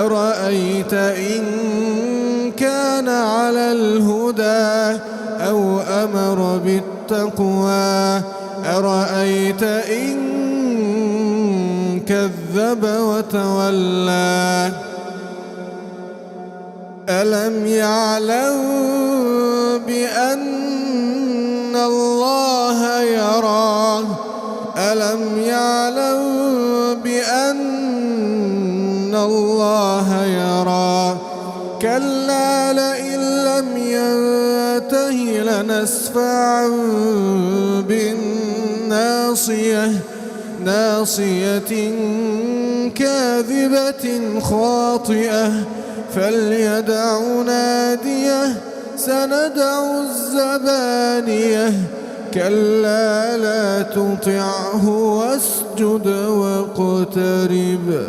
أرأيت إن كان على الهدى أو أمر بالتقوى أرأيت إن كذب وتولى ألم يعلم بأن الله يرى ألم يعلم بأن الله يرى كلا لئن لم ينته لنسفعا بالناصية ناصية كاذبة خاطئة فليدع ناديه سندع الزبانية كلا لا تطعه واسجد واقترب